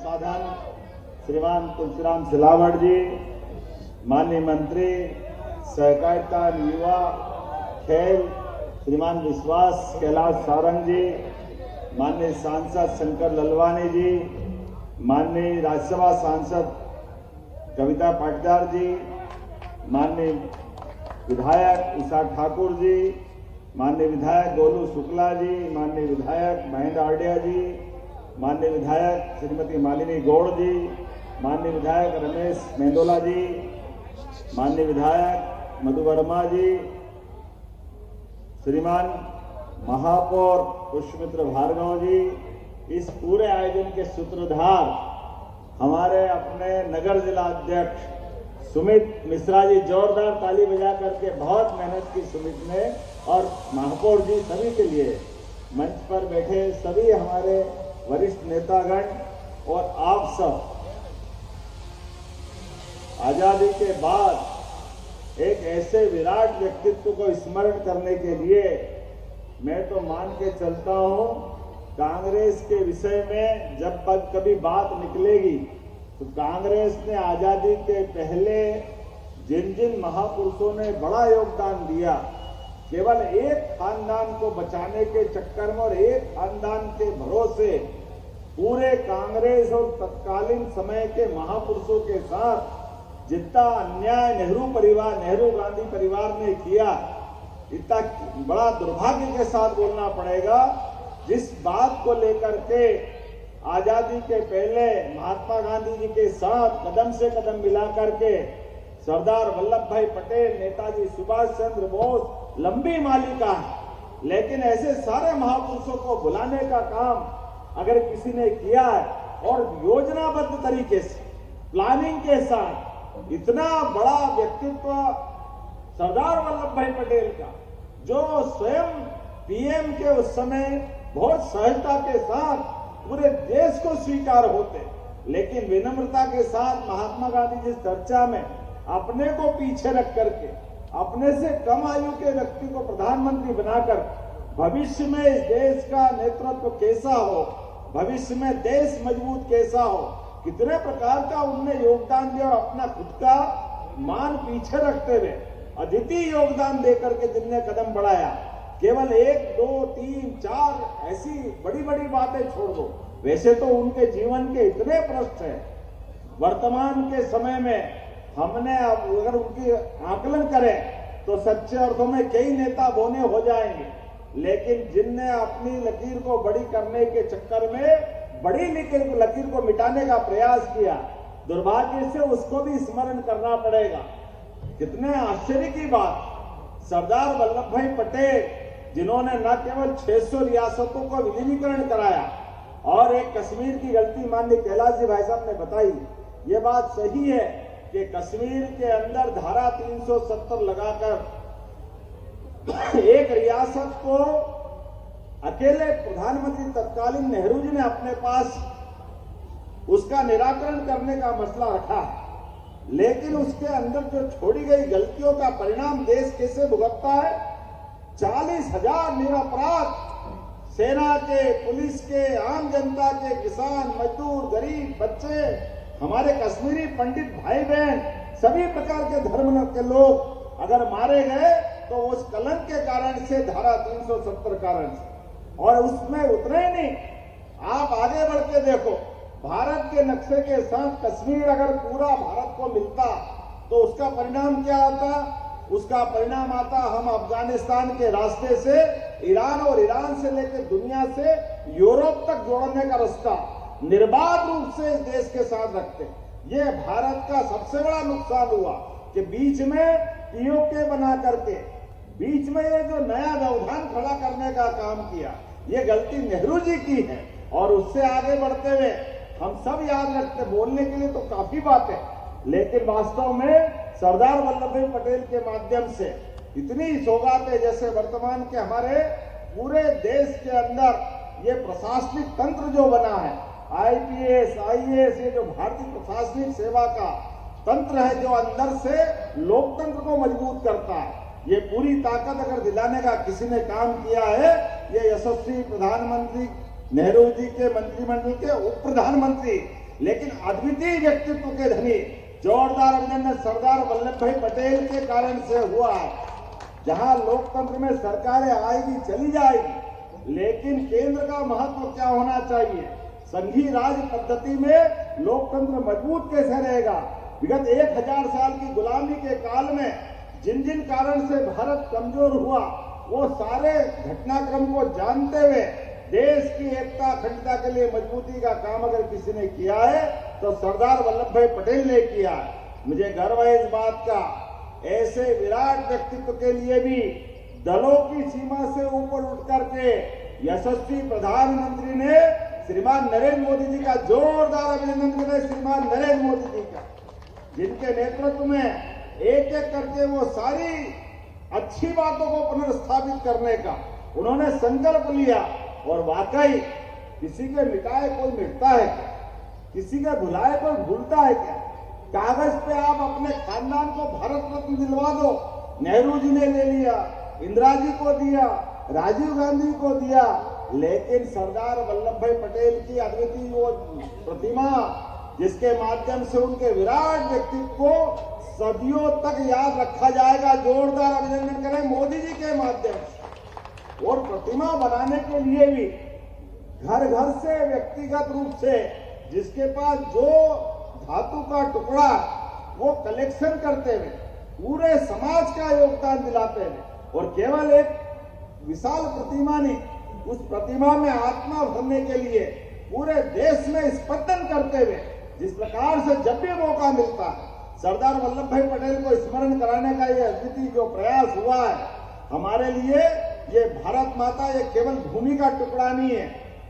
संसाधन श्रीमान तुलसीराम सिलावट जी, माननीय मंत्री सहकारिता युवा खेल श्रीमान विश्वास कैलाश सारंग जी, माननीय सांसद शंकर ललवानी जी, माननीय राज्यसभा सांसद कविता पाटीदार जी, माननीय विधायक उषा ठाकुर जी, माननीय विधायक गोलू शुक्ला जी, माननीय विधायक महेंद्र आर्डिया जी, माननीय विधायक श्रीमती मालिनी गौड़ जी, माननीय विधायक रमेश मेंदोला जी, माननीय विधायक मधु वर्मा जी, श्रीमान महापौर पुष्पमित्र भार्गव जी, इस पूरे आयोजन के सूत्रधार हमारे अपने नगर जिला अध्यक्ष सुमित मिश्रा जी, जोरदार ताली बजा करके बहुत मेहनत की सुमित ने, और महापौर जी, सभी के लिए मंच पर बैठे सभी हमारे वरिष्ठ नेतागण और आप सब, आजादी के बाद एक ऐसे विराट व्यक्तित्व को स्मरण करने के लिए मैं तो मान के चलता हूं, कांग्रेस के विषय में जब कभी बात निकलेगी तो कांग्रेस ने आजादी के पहले जिन जिन महापुरुषों ने बड़ा योगदान दिया, केवल एक खानदान को बचाने के चक्कर में और एक खानदान के भरोसे पूरे कांग्रेस और तत्कालीन समय के महापुरुषों के साथ जितना अन्याय नेहरू गांधी परिवार ने किया, इतना बड़ा दुर्भाग्य के साथ बोलना पड़ेगा। जिस बात को लेकर के आजादी के पहले महात्मा गांधी जी के साथ कदम से कदम मिला करके सरदार वल्लभ भाई पटेल, नेताजी सुभाष चंद्र बोस, लंबी मालिका है, लेकिन ऐसे सारे महापुरुषों को बुलाने का काम अगर किसी ने किया है और योजनाबद्ध तरीके से प्लानिंग के साथ, इतना बड़ा व्यक्तित्व सरदार वल्लभ भाई पटेल का, जो स्वयं पीएम के उस समय बहुत सहजता के साथ पूरे देश को स्वीकार होते, लेकिन विनम्रता के साथ महात्मा गांधी जी चर्चा में अपने को पीछे रख करके अपने से कम आयु के व्यक्ति को प्रधानमंत्री बनाकर भविष्य में इस देश का नेतृत्व कैसा हो, भविष्य में देश मजबूत कैसा हो, कितने प्रकार का उनने योगदान दिया और अपना खुद का मान पीछे रखते हुए अद्वितीय योगदान देकर के जिनने कदम बढ़ाया, केवल 1, 2, 3, 4 ऐसी बड़ी बड़ी बातें छोड़ दो, वैसे तो उनके जीवन के इतने पृष्ठ हैं। वर्तमान के समय में हमने अगर उनकी आकलन करें तो सच्चे अर्थों में कई नेता बोने हो जाएंगे, लेकिन जिनने अपनी लकीर को बड़ी करने के चक्कर में बड़ी लकीर को मिटाने का प्रयास किया, दुर्भाग्य से उसको भी स्मरण करना पड़ेगा। कितने आश्चर्य की बात, सरदार वल्लभ भाई पटेल जिन्होंने न केवल 600 रियासतों को विलीनीकरण कराया और एक कश्मीर की गलती माननीय कैलाश जी भाई साहब ने बताई, ये बात सही है कि कश्मीर के अंदर धारा 370 लगाकर एक रियासत को अकेले प्रधानमंत्री तत्कालीन नेहरू जी ने अपने पास उसका निराकरण करने का मसला रखा, लेकिन उसके अंदर जो छोड़ी गई गलतियों का परिणाम देश कैसे भुगतता है। 40,000 निरपराध सेना के, पुलिस के, आम जनता के, किसान, मजदूर, गरीब, बच्चे, हमारे कश्मीरी पंडित भाई बहन, सभी प्रकार के धर्म के लोग अगर मारे गए तो उस कलंक के कारण से, धारा 370 कारण से, और उसमें उतरे नहीं। आप आगे बढ़ के देखो, भारत के नक्शे के साथ कश्मीर अगर पूरा भारत को मिलता तो उसका परिणाम क्या आता? उसका परिणाम आता हम अफगानिस्तान के रास्ते से ईरान और ईरान से लेकर दुनिया से यूरोप तक जोड़ने का रास्ता निर्बाध रूप से इस देश के साथ रखते। ये भारत का सबसे बड़ा नुकसान हुआ कि बीच में पीओके बना करके बीच में ये जो नया व्यवधान खड़ा करने का काम किया, ये गलती नेहरू जी की है। और उससे आगे बढ़ते हुए हम सब याद रखते, बोलने के लिए तो काफी बात है, लेकिन वास्तव में सरदार वल्लभ भाई पटेल के माध्यम से इतनी सौगातें, जैसे वर्तमान के हमारे पूरे देश के अंदर ये प्रशासनिक तंत्र जो बना है, आईपीएस, आईएएस, ये जो भारतीय प्रशासनिक सेवा का तंत्र है, जो अंदर से लोकतंत्र को मजबूत करता है, ये पूरी ताकत अगर दिलाने का किसी ने काम किया है, ये यशस्वी प्रधानमंत्री नेहरू जी के मंत्रिमंडल के उप प्रधानमंत्री लेकिन अद्वितीय व्यक्तित्व के धनी जोरदार अभिनंदन सरदार वल्लभ भाई पटेल के कारण से हुआ है। जहां लोकतंत्र में सरकारें आएगी चली जाएगी, लेकिन केंद्र का महत्व क्या होना चाहिए? संघीय राज पद्धति में लोकतंत्र मजबूत कैसे रहेगा? विगत 1000 साल की गुलामी के काल में जिन जिन कारण से भारत कमजोर हुआ, वो सारे घटनाक्रम को जानते हुए देश की एकता अखंडता के लिए मजबूती का काम अगर किसी ने किया है तो सरदार वल्लभ भाई पटेल ने किया है। मुझे गर्व है इस बात का। ऐसे विराट व्यक्तित्व के लिए भी दलों की सीमा से ऊपर उठ करके यशस्वी प्रधानमंत्री ने श्रीमान नरेंद्र मोदी जी का जोरदार अभिनंदन करें। श्रीमान नरेंद्र मोदी जी का, जिनके नेतृत्व में एक एक करके वो सारी अच्छी बातों को पुनर्स्थापित करने का उन्होंने संकल्प लिया। और वाकई किसी के मिटाए कोई मिटता है क्या? किसी के भुलाए कोई भूलता है क्या? कागज पे आप अपने खानदान को भारत रत्न दिलवा दो। नेहरू जी ने ले लिया, इंदिरा जी को दिया, राजीव गांधी को दिया, लेकिन सरदार वल्लभ भाई पटेल की अद्वितीय वो प्रतिमा, जिसके माध्यम से उनके विराट व्यक्तित्व को सदियों तक याद रखा जाएगा। जोरदार अभिनंदन करें मोदी जी के माध्यम से। और प्रतिमा बनाने के लिए भी घर घर से व्यक्तिगत रूप से जिसके पास जो धातु का टुकड़ा वो कलेक्शन करते हुए पूरे समाज का योगदान दिलाते हैं। और केवल एक विशाल प्रतिमा नहीं, उस प्रतिमा में आत्मा भरने के लिए पूरे देश में स्पंदन करते हुए जिस प्रकार से जब भी मौका मिलता है सरदार वल्लभ भाई पटेल को स्मरण कराने का ये अद्वितीय जो प्रयास हुआ है, हमारे लिए ये भारत माता ये केवल भूमि का टुकड़ा नहीं है,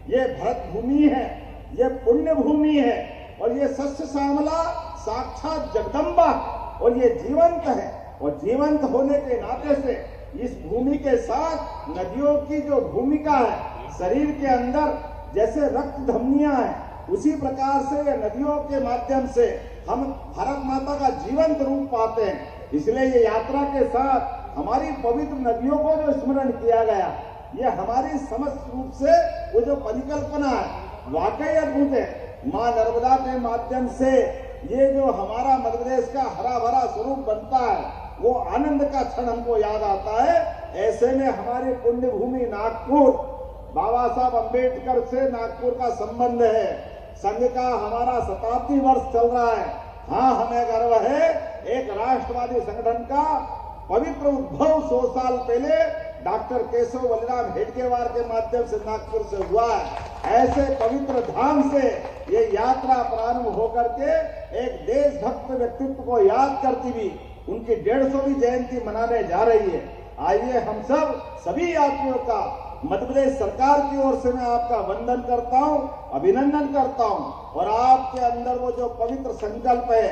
ये भरत भूमि है, ये पुण्य भूमि है, और ये सस्य श्यामला साक्षात जगदम्बा, और ये जीवंत है। और जीवंत होने के नाते से इस भूमि के साथ नदियों की जो भूमिका है, शरीर के अंदर जैसे रक्त धमनियां हैं, उसी प्रकार से ये नदियों के माध्यम से हम भारत माता का जीवंत रूप पाते हैं। इसलिए ये यात्रा के साथ हमारी पवित्र नदियों को जो स्मरण किया गया, ये हमारी समस्त रूप से वो जो परिकल्पना है वाकई अद्भुत है। मां नर्मदा के माध्यम से ये जो हमारा मध्य प्रदेश का हरा भरा स्वरूप बनता है, वो आनंद का क्षण हमको याद आता है। ऐसे में हमारी पुण्य भूमि नागपुर, बाबा साहब अम्बेडकर से नागपुर का संबंध है। संघ का हमारा शताब्दी वर्ष चल रहा है। हाँ, हमें गर्व है, एक राष्ट्रवादी संगठन का पवित्र उद्भव 100 साल पहले डॉक्टर केशव बलिराम हेडगेवार के माध्यम से नागपुर से हुआ है। ऐसे पवित्र धाम से ये यात्रा प्रारंभ होकर के एक देशभक्त व्यक्तित्व को याद करती हुई उनकी 150वीं जयंती मनाने जा रही है। आइए हम सब सभी यात्रियों का मध्य प्रदेश सरकार की ओर से मैं आपका वंदन करता हूं, अभिनंदन करता हूं। और आपके अंदर वो जो पवित्र संकल्प है,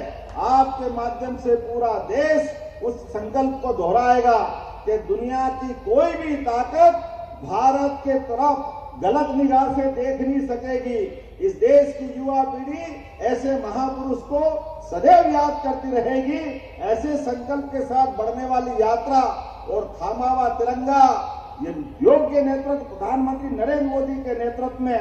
आपके माध्यम से पूरा देश उस संकल्प को दोहराएगा कि दुनिया की कोई भी ताकत भारत के तरफ गलत निगाह से देख नहीं सकेगी। इस देश की युवा पीढ़ी ऐसे महापुरुष को सदैव याद करती रहेगी। ऐसे संकल्प के साथ बढ़ने वाली यात्रा और थामा हुआ तिरंगा, ये योग्य नेतृत्व प्रधानमंत्री नरेंद्र मोदी के नेतृत्व में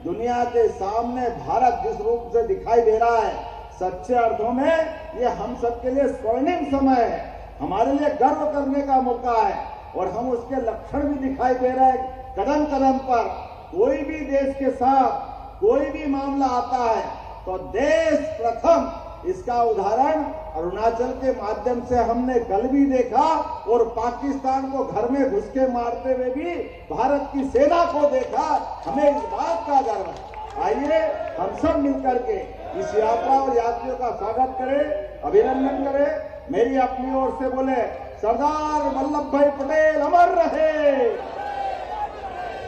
दुनिया के सामने भारत जिस रूप से दिखाई दे रहा है, सच्चे अर्थों में ये हम सबके लिए स्वर्णिम समय है, हमारे लिए गर्व करने का मौका है। और हम उसके लक्षण भी दिखाई दे रहे हैं कदम कदम पर। कोई भी देश के साथ कोई भी मामला आता है तो देश प्रथम, इसका उदाहरण अरुणाचल के माध्यम से हमने कल भी देखा, और पाकिस्तान को घर में घुस के मारते हुए भी भारत की सेना को देखा। हमें इस बात का गर्व है। आइए हम सब मिलकर के इस यात्रा और यात्रियों का स्वागत करें, अभिनंदन करें। मेरी अपनी ओर से बोले, सरदार वल्लभ भाई पटेल अमर रहे,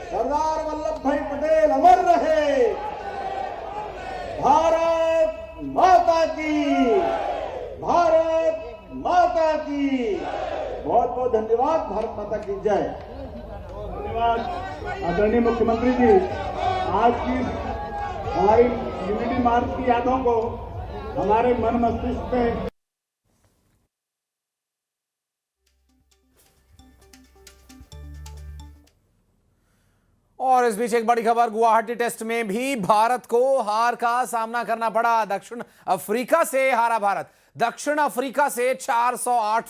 सरदार वल्लभ भाई पटेल अमर रहे, भारत माता की, भारत माता की। बहुत बहुत धन्यवाद। भारत माता की जय। धन्यवाद आदरणीय मुख्यमंत्री जी। आज की हमारी यूनिटी मार्च की यादों को हमारे मन मस्तिष्क पे और इस बीच एक बड़ी खबर, गुवाहाटी टेस्ट में भी भारत को हार का सामना करना पड़ा। दक्षिण अफ्रीका से हारा भारत। दक्षिण अफ्रीका से 408